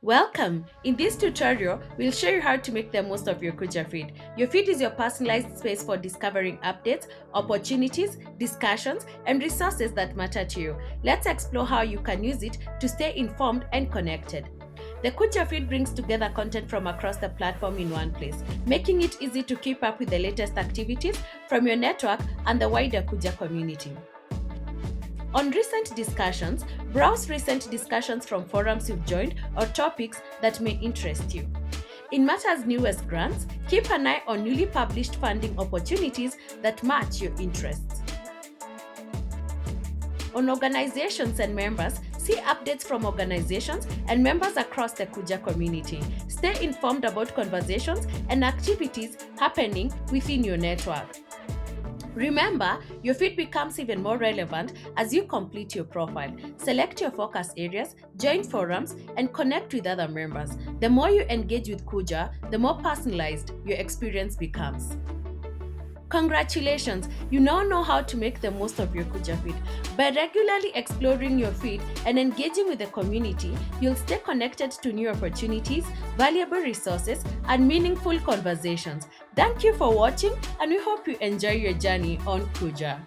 Welcome! In this tutorial, we'll show you how to make the most of your Kuja feed. Your feed is your personalized space for discovering updates, opportunities, discussions, and resources that matter to you. Let's explore how you can use it to stay informed and connected. The Kuja feed brings together content from across the platform in one place, making it easy to keep up with the latest activities from your network and the wider Kuja community. On recent discussions, browse recent discussions from forums you've joined or topics that may interest you. In matters newest grants, keep an eye on newly published funding opportunities that match your interests. On organizations and members, see updates from organizations and members across the Kuja community. Stay informed about conversations and activities happening within your network. Remember, your feed becomes even more relevant as you complete your profile. Select your focus areas, join forums, and connect with other members. The more you engage with Kuja, the more personalized your experience becomes. Congratulations! You now know how to make the most of your Kuja feed. By regularly exploring your feed and engaging with the community, you'll stay connected to new opportunities, valuable resources, and meaningful conversations. Thank you for watching, and we hope you enjoy your journey on Kuja.